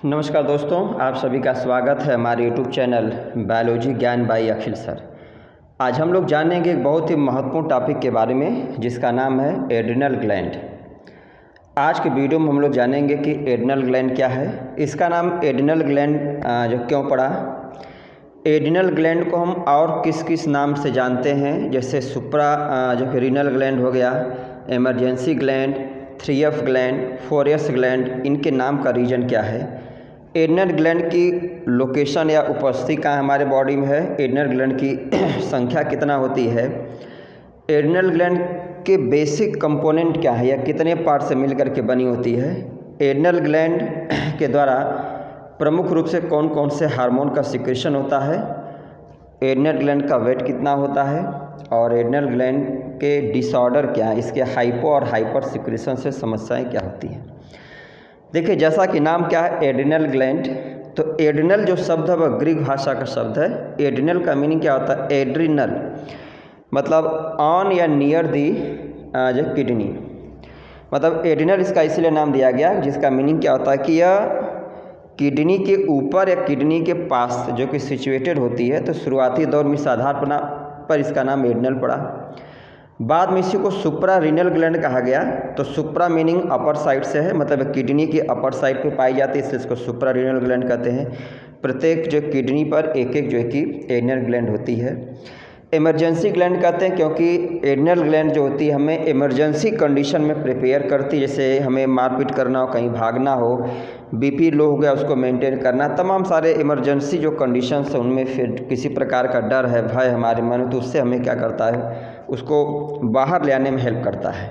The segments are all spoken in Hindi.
नमस्कार दोस्तों, आप सभी का स्वागत है हमारे यूट्यूब चैनल बायोलॉजी ज्ञान बाई अखिल सर। आज हम लोग जानेंगे एक बहुत ही महत्वपूर्ण टॉपिक के बारे में जिसका नाम है एड्रिनल ग्लैंड। आज के वीडियो में हम लोग जानेंगे कि एड्रिनल ग्लैंड क्या है, इसका नाम एड्रिनल ग्लैंड जो क्यों पड़ा, एड्रिनल ग्लैंड को हम और किस किस नाम से जानते हैं, जैसे सुप्रा जो कि रीनल ग्लैंड हो गया, emergency gland, 3F gland, 4S gland, इनके नाम का रीजन क्या है। एड्रिनल ग्लैंड की लोकेशन या उपस्थिति कहाँ हमारे बॉडी में है, एड्रिनल ग्लैंड की संख्या कितना होती है, एड्रिनल ग्लैंड के बेसिक कंपोनेंट क्या है या कितने पार्ट से मिलकर के बनी होती है, एड्रिनल ग्लैंड के द्वारा प्रमुख रूप से कौन कौन से हार्मोन का सिक्रेशन होता है, एड्रिनल ग्लैंड का वेट कितना होता है और एड्रिनल ग्लैंड के डिसऑर्डर क्या है, इसके हाइपो और हाइपर सिक्रेशन से समस्याएं क्या होती हैं। देखिए, जैसा कि नाम क्या है एड्रिनल ग्लैंड, तो एड्रिनल जो शब्द है वह ग्रीक भाषा का शब्द है। एड्रिनल का मीनिंग क्या होता है, एड्रिनल मतलब ऑन या नियर दी जो किडनी, मतलब एड्रिनल इसका इसलिए नाम दिया गया जिसका मीनिंग क्या होता है कि यह किडनी के ऊपर या किडनी के पास जो कि सिचुएटेड होती है। तो शुरुआती दौर में इस आधार पर इसका नाम एड्रिनल पड़ा। बाद में इसी को सुप्रा रीनल ग्लैंड कहा गया। तो सुप्रा मीनिंग अपर साइड से है, मतलब किडनी की अपर साइड पे पाई जाती है, इसलिए इसको सुप्रा रीनल ग्लैंड कहते हैं। प्रत्येक जो किडनी पर एक एक जो है कि एड्रिनल ग्लैंड होती है। इमरजेंसी ग्लैंड कहते हैं क्योंकि एड्रिनल ग्लैंड जो होती है हमें इमरजेंसी कंडीशन में प्रिपेयर करती है, जैसे हमें मारपीट करना हो, कहीं भागना हो, बीपी लो हो गया उसको मेंटेन करना, तमाम सारे इमरजेंसी जो कंडीशंस हैं उनमें फिर किसी प्रकार का डर है, भय हमारे मन में, तो उससे हमें क्या करता है, उसको बाहर ले आने में हेल्प करता है।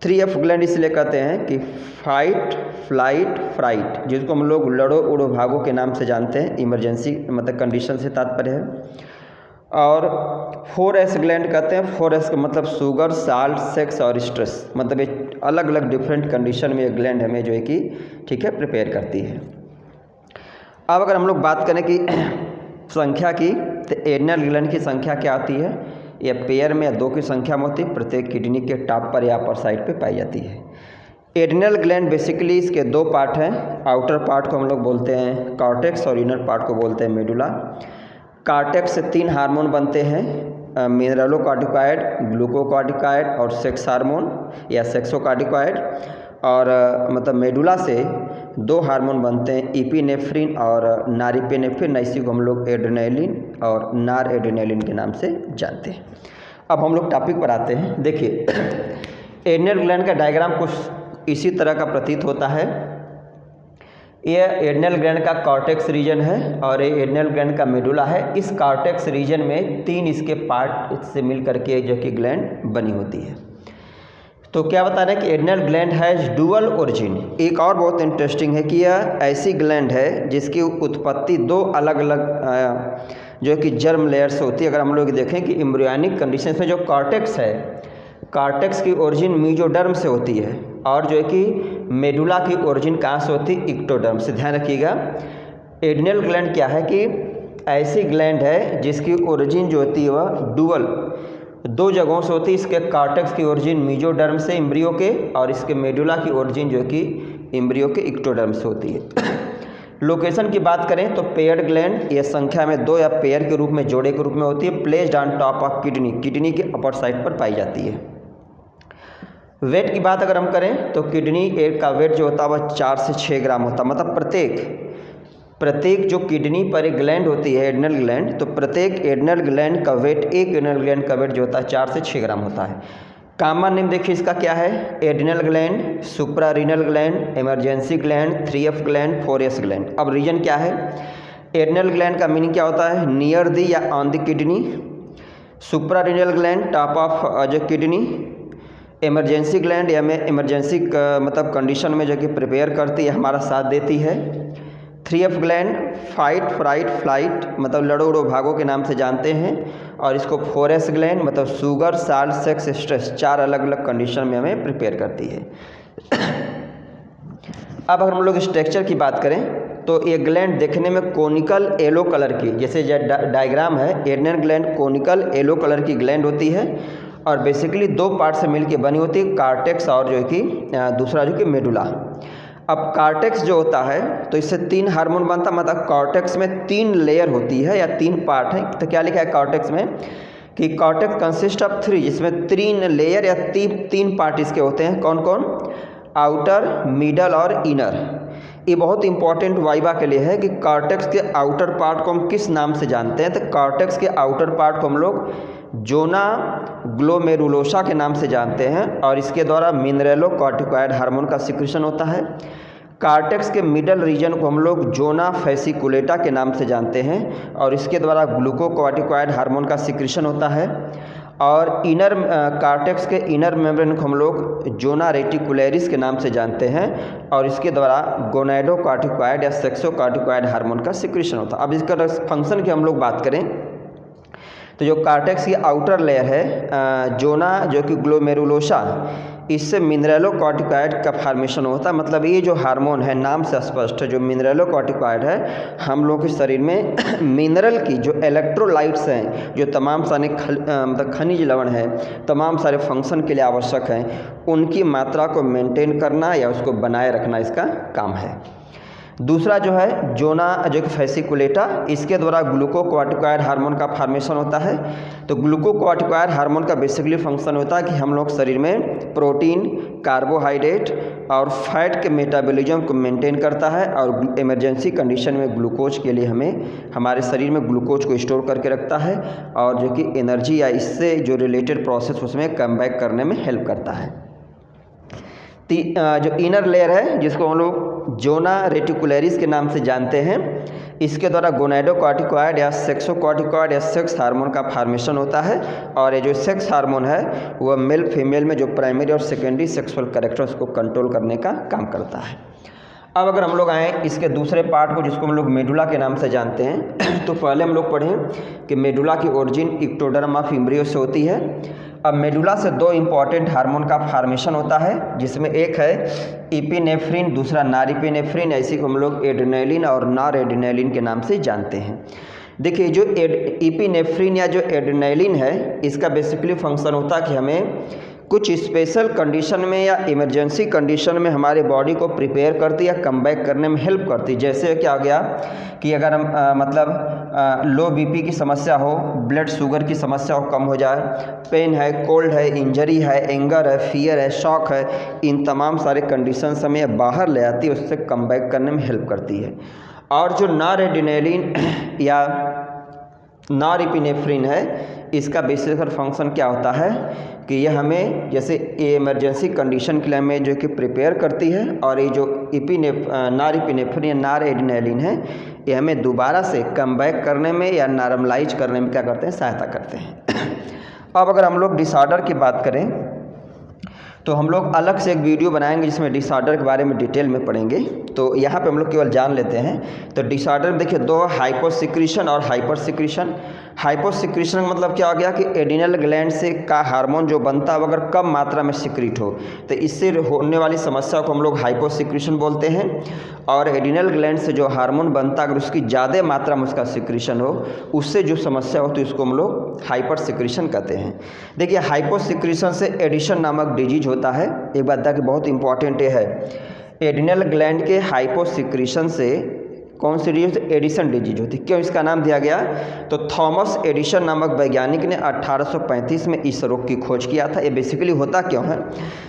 3F ग्लैंड इसलिए कहते हैं कि फाइट फ्लाइट फ्राइट, जिसको हम लोग लड़ो उड़ो भागो के नाम से जानते हैं, इमरजेंसी मतलब कंडीशन से तात्पर्य है। और 4S ग्लैंड कहते हैं, 4S का मतलब शुगर, साल्ट, सेक्स और स्ट्रेस, मतलब एक अलग अलग डिफरेंट कंडीशन में ये ग्लैंड हमें जो है कि ठीक है प्रिपेयर करती है। अब अगर हम लोग बात करें कि संख्या की, तो एड्रिनल ग्लैंड की संख्या क्या आती है, यह पेयर में या दो की संख्या में होती है, प्रत्येक किडनी के टॉप पर या अपर साइड पे पाई जाती है। एड्रिनल ग्लैंड बेसिकली इसके दो पार्ट हैं, आउटर पार्ट को हम लोग बोलते हैं कॉर्टेक्स और इनर पार्ट को बोलते हैं मेडुला। कॉर्टेक्स से 3 हार्मोन बनते हैं, मिनरलोकॉर्टिकॉइड, ग्लूकोकॉर्टिकॉइड और सेक्स हार्मोन या सेक्सोकॉर्टिकॉइड। और मतलब मेडुला से 2 हार्मोन बनते हैं, इपिनेफ्रिन और नारिपेनेफ्रिन, इसी को हम लोग एड्रेनालिन और नार एड्रेनालिन के नाम से जानते हैं। अब हम लोग टॉपिक पर आते हैं। देखिए, एड्रिनल ग्लैंड का डायग्राम कुछ इसी तरह का प्रतीत होता है। यह एड्रिनल ग्लैंड का कॉर्टेक्स रीजन है और ये एड्रिनल ग्लैंड का मेडुला है। इस कॉर्टेक्स रीजन में 3 इसके पार्ट से मिल करके जो कि ग्लैंड बनी होती है। तो क्या बता रहे हैं कि adrenal gland has dual origin. एक और बहुत इंटरेस्टिंग है कि यह ऐसी ग्लैंड है जिसकी उत्पत्ति 2 अलग अलग जो कि जर्म लेयर से होती है। अगर हम लोग देखें कि एम्ब्रियोनिक कंडीशन में जो कॉर्टेक्स है, कॉर्टेक्स की ओरिजिन मीजोडर्म से होती है और जो है कि मेडुला की ओरिजिन कहाँ से होती है, इक्टोडर्म से। ध्यान रखिएगा, एड्रिनल ग्लैंड क्या है कि ऐसी ग्लैंड है जिसकी ओरिजिन जो होती है वह डुअल 2 जगहों से होती है। इसके कॉर्टेक्स की ओरिजिन मीजोडर्म से एम्ब्रियो के, और इसके मेडुला की ओरिजिन जो कि एम्ब्रियो के इक्टोडर्म से होती है। लोकेशन की बात करें तो पेयर्ड ग्लैंड ये संख्या में 2 या पेयर के रूप में, जोड़े के रूप में होती है, placed on top of kidney, kidney के अपर साइड पर पाई जाती है। वेट की बात अगर हम करें तो किडनी एक का वेट जो होता है वह 4 से 6 ग्राम होता है, मतलब प्रत्येक जो किडनी पर एक ग्लैंड होती है एड्रिनल ग्लैंड, तो प्रत्येक एड्रिनल ग्लैंड का वेट, एक एड्रिनल ग्लैंड का वेट जो होता है 4 से 6 ग्राम होता है। कॉमन नेम देखिए इसका क्या है, adrenal gland, supra renal gland, emergency gland, 3F gland, 4S gland. अब रीजन क्या है, एड्रिनल ग्लैंड का मीनिंग क्या होता है, नियर दी या on the kidney, supra renal gland top of जो किडनी, इमरजेंसी ग्लैंड या में इमरजेंसी मतलब कंडीशन में जो कि प्रिपेयर करती है, हमारा साथ देती है। 3F gland fight freight flight, मतलब लड़ो उड़ो भागो के नाम से जानते हैं। और इसको 4S ग्लैंड मतलब शुगर, साल्ट, सेक्स, स्ट्रेस, 4 अलग अलग कंडीशन में हमें प्रिपेयर करती है। अब अगर हम लोग स्ट्रक्चर की बात करें तो ये ग्लैंड देखने में कोनिकल येलो कलर की, जैसे डायग्राम है, adrenal gland conical yellow colour की ग्लैंड होती है और बेसिकली 2 पार्ट से मिलकर बनी होती है, कॉर्टेक्स और जो है कि दूसरा जो कि मेडुला। अब कॉर्टेक्स जो होता है तो इससे 3 हार्मोन बनता, मतलब कॉर्टेक्स में 3 लेयर होती है या 3 पार्ट है। तो क्या लिखा है कॉर्टेक्स में कि कॉर्टेक्स कंसिस्ट ऑफ 3, जिसमें 3 लेयर या 3 पार्ट इसके होते हैं। कौन कौन? आउटर, मिडल और इनर। ये बहुत इंपॉर्टेंट वाइवा के लिए है कि कॉर्टेक्स के आउटर पार्ट को हम किस नाम से जानते हैं। तो कॉर्टेक्स के आउटर पार्ट को हम लोग जोना ग्लोमेरुलोसा के नाम से जानते हैं और इसके द्वारा मिनरेलो-कॉर्टिकॉइड हार्मोन का सिक्रीशन होता है। कॉर्टेक्स के मिडल रीजन को हम लोग जोना फेसिकुलेटा के नाम से जानते हैं और इसके द्वारा ग्लूकोकॉर्टिकॉइड हार्मोन का सिक्रीशन होता है। और इनर कॉर्टेक्स के इनर मेम्ब्रेन को हम लोग जोना रेटिकुलरिस के नाम से जानते हैं और इसके द्वारा गोनैडोकॉर्टिकॉइड या सेक्सोकॉर्टिकॉइड हार्मोन का सिक्रीशन होता है। अब इसका फंक्शन की हम लोग बात करें तो जो कॉर्टेक्स की आउटर लेयर है जोना जो कि ग्लोमेरुलोसा, इससे मिनरेलो-कॉर्टिकॉइड का फॉर्मेशन होता है। मतलब ये जो हार्मोन है नाम से स्पष्ट है, जो मिनरेलो-कॉर्टिकॉइड है हम लोग के शरीर में मिनरल की जो इलेक्ट्रोलाइट्स हैं, जो तमाम सारे मतलब खनिज लवण है, तमाम सारे फंक्शन के लिए आवश्यक हैं, उनकी मात्रा को मेंटेन करना या उसको बनाए रखना इसका काम है। दूसरा जो है जोना जो कि फेसिकुलेटा, इसके द्वारा ग्लूकोकॉर्टिकॉइड हार्मोन का फॉर्मेशन होता है। तो ग्लूकोकॉर्टिकॉइड हार्मोन का बेसिकली फंक्शन होता है कि हम लोग शरीर में प्रोटीन, कार्बोहाइड्रेट और फैट के मेटाबॉलिज्म को मेंटेन करता है और इमरजेंसी कंडीशन में ग्लूकोज के लिए हमें हमारे शरीर में ग्लूकोज को स्टोर करके रखता है और जो कि एनर्जी या इससे जो रिलेटेड प्रोसेस उसमें कम बैक करने में हेल्प करता है। जो इनर लेयर है जिसको हम लोग जोना रेटिकुलरिस के नाम से जानते हैं, इसके द्वारा गोनैडोकॉर्टिकॉइड या सेक्सोकॉर्टिकॉइड या सेक्स हार्मोन का फॉर्मेशन होता है और ये जो सेक्स हार्मोन है वह मेल फीमेल में जो प्राइमरी और सेकेंडरी सेक्सुअल कैरेक्टर्स को कंट्रोल करने का काम करता है। अब अगर हम लोग आएँ इसके दूसरे पार्ट को जिसको हम लोग मेडुला के नाम से जानते हैं तो पहले हम लोग पढ़ें कि मेडुला की ओरिजिन इक्टोडर्म ऑफ एम्ब्रियो से होती है। अब मेडुला से 2 इंपॉर्टेंट हार्मोन का फॉर्मेशन होता है, जिसमें एक है इपिनेफ्रिन, दूसरा नॉरएपिनेफ्रिन। ऐसे को हम लोग एड्रेनालिन और नॉरएड्रेनालिन के नाम से जानते हैं। देखिए जो इपिनेफ्रिन या जो एड्रेनालिन है इसका बेसिकली फंक्शन होता है कि हमें कुछ स्पेशल कंडीशन में या इमरजेंसी कंडीशन में हमारे बॉडी को प्रिपेयर करती या कम बैक करने में हेल्प करती। जैसे क्या हो गया कि अगर हम लो बीपी की समस्या हो, ब्लड शुगर की समस्या हो, कम हो जाए, पेन है, कोल्ड है, इंजरी है, एंगर है, फियर है, शॉक है, इन तमाम सारे कंडीशन से हमें बाहर ले आती है, उससे कम बैक करने में हेल्प करती है। और जो नॉरएड्रेनालिन या नॉरएपिनेफ्रिन है इसका बेसिकल फंक्शन क्या होता है कि यह हमें जैसे इमरजेंसी कंडीशन के लिए हमें जो कि प्रिपेयर करती है और ये जो नॉरएपिनेफ्रिन या नॉरएड्रेनालिन है ये हमें दोबारा से कम बैक करने में या नॉर्मलाइज करने में क्या करते हैं, सहायता करते हैं। अब अगर हम लोग डिसऑर्डर की बात करें तो हम लोग अलग से एक वीडियो बनाएंगे जिसमें डिसऑर्डर के बारे में डिटेल में पढ़ेंगे। तो यहाँ पे हम लोग केवल जान लेते हैं। तो डिसऑर्डर में देखिए 2 हाइपोसिक्रीशन और हाइपर सिक्रीशन। हाइपोसिक्रीशन का मतलब क्या हो गया कि एड्रिनल ग्लैंड से का हार्मोन जो बनता है अगर कम मात्रा में सिक्रीट हो तो इससे होने वाली समस्या को हम लोग हाइपोसिक्रीशन बोलते हैं। और एड्रिनल ग्लैंड से जो हार्मोन बनता है अगर उसकी ज़्यादा मात्रा में उसका सिक्रीशन हो उससे जो समस्या होती है उसको हम लोग हाइपर सिक्रीशन कहते हैं। देखिए हाइपोसिक्रीशन से एडिशन नामक डिजीज होता है। एक बात देखिए बहुत इंपॉर्टेंट ये है, एड्रिनल ग्लैंड के हाइपोसिक्रीशन से कौन सी डिजीज? एडिशन डिजीज होती है। क्यों इसका नाम दिया गया? तो थॉमस एडिशन नामक वैज्ञानिक ने 1835 में इस रोग की खोज किया था। ये बेसिकली होता क्यों है?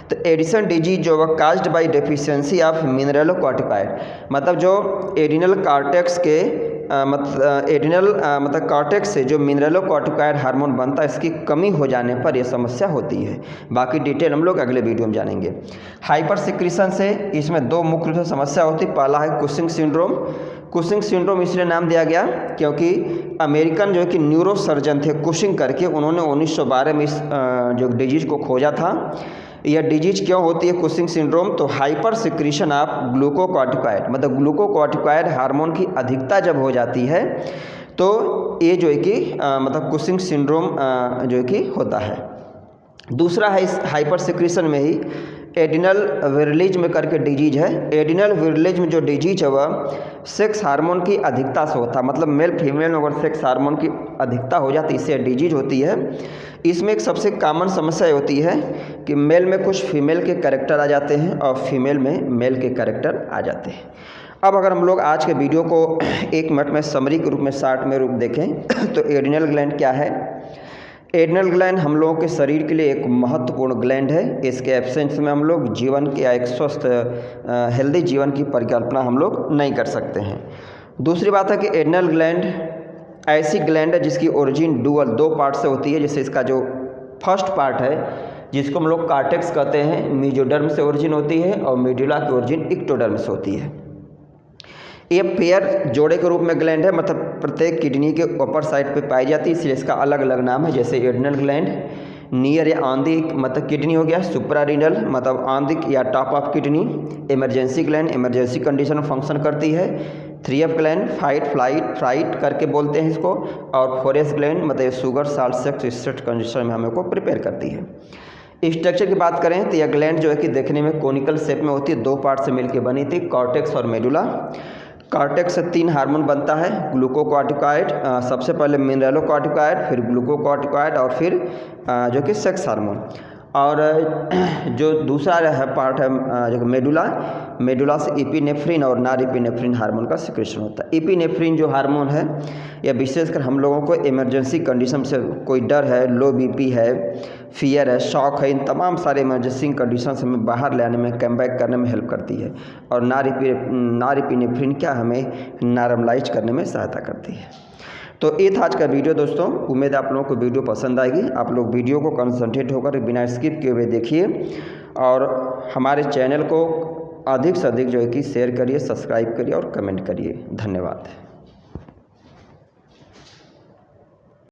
तो एडिशन डिजीज जो वह काज्ड बाय डेफिशिएंसी ऑफ मिनरेलो-कॉर्टिकॉइड, मतलब जो एड्रिनल कॉर्टेक्स के मतलब कॉर्टेक्स से जो मिनरेलो-कॉर्टिकॉइड हार्मोन बनता है इसकी कमी हो जाने पर यह समस्या होती है। बाकी डिटेल हम लोग अगले वीडियो में जानेंगे। हाइपर सिक्रीशन से इसमें 2 मुख्य रूप से समस्या होती है। पहला है कुशिंग सिंड्रोम। कुशिंग सिंड्रोम इसलिए नाम दिया गया क्योंकि अमेरिकन जो कि न्यूरो सर्जन थे कुशिंग करके, उन्होंने 1912 में इस जो डिजीज को खोजा था। यह डिजीज क्यों होती है कुशिंग सिंड्रोम? तो हाइपर सिक्रीशन ऑफ ग्लूकोकॉर्टिकॉइड, मतलब ग्लूकोकॉर्टिकॉइड हार्मोन की अधिकता जब हो जाती है तो ये जो है कि मतलब कुशिंग सिंड्रोम जो है कि होता है। दूसरा है इस हाइपर सिक्रीशन में ही एड्रिनल विरलिज्म करके डिजीज है। एड्रिनल विरलिज्म जो डिजीज है वह सेक्स हार्मोन की अधिकता से होता है, मतलब मेल फीमेल में अगर सेक्स हार्मोन की अधिकता हो जाती है इससे डिजीज होती है। इसमें एक सबसे कॉमन समस्या ये होती है कि मेल में कुछ फीमेल के कैरेक्टर आ जाते हैं और फीमेल में मेल के कैरेक्टर आ जाते हैं। अब अगर हम लोग आज के वीडियो को 1 मिनट में समरी के रूप में शॉर्ट में रूप देखें तो एड्रिनल ग्लैंड क्या है। एड्रिनल ग्लैंड हम लोगों के शरीर के लिए एक महत्वपूर्ण ग्लैंड है। इसके एब्सेंस में हम लोग जीवन के एक स्वस्थ हेल्दी जीवन की परिकल्पना हम लोग नहीं कर सकते हैं। दूसरी बात है कि एड्रिनल ग्लैंड ऐसी ग्लैंड है जिसकी ओरिजिन डुअल 2 पार्ट से होती है। जैसे इसका जो फर्स्ट पार्ट है जिसको हम लोग कार्टेक्स कहते हैं, मेसोडर्म से ओरिजिन होती है और मेडुला की ओरिजिन इक्टोडर्म से होती है। ये पेयर जोड़े के रूप में ग्लैंड है, मतलब प्रत्येक किडनी के ऊपर साइड पे पाई जाती है, इसलिए इसका अलग अलग नाम है। जैसे एड्रिनल ग्लैंड नियर या आंतरिक मतलब किडनी हो गया, सुप्रारीनल मतलब आंतरिक या top of kidney, emergency gland emergency condition में फंक्शन करती है, 3F ग्लैंड फाइट फ्लाइट करके बोलते हैं इसको, और 4S ग्लैंड मतलब sugar salt sex stress condition में हमें को प्रिपेयर करती है। स्ट्रक्चर की बात करें तो यह ग्लैंड जो है कि देखने में कोनिकल शेप में होती है, 2 पार्ट से मिलकर बनी थी, कॉर्टेक्स और मेडुला। कॉर्टेक्स से 3 हार्मोन बनता है, ग्लूकोकॉर्टिकॉइड, सबसे पहले मिनरलोकॉर्टिकॉइड, फिर ग्लूकोकॉर्टिकॉइड और फिर जो कि सेक्स हार्मोन। और जो दूसरा है पार्ट है जो मेडुला से एपिनेफ्रिन और नॉरएपिनेफ्रिन हार्मोन का सिक्रेशन होता है। एपिनेफ्रिन जो हार्मोन है यह विशेषकर हम लोगों को इमरजेंसी कंडीशन से, कोई डर है, लो बीपी है, फियर है, शॉक है, इन तमाम सारे इमरजेंसी कंडीशन से हमें बाहर लाने में, कम बैक करने में हेल्प करती है। और नॉरएपिनेफ्रिन क्या हमें नॉर्मलाइज करने में सहायता करती है। तो ये था आज का वीडियो दोस्तों। उम्मीद है आप लोगों को वीडियो पसंद आएगी। आप लोग वीडियो को कंसंट्रेट होकर बिना स्किप किए हुए देखिए और हमारे चैनल को अधिक से अधिक जो है कि शेयर करिए, सब्सक्राइब करिए और कमेंट करिए। धन्यवाद।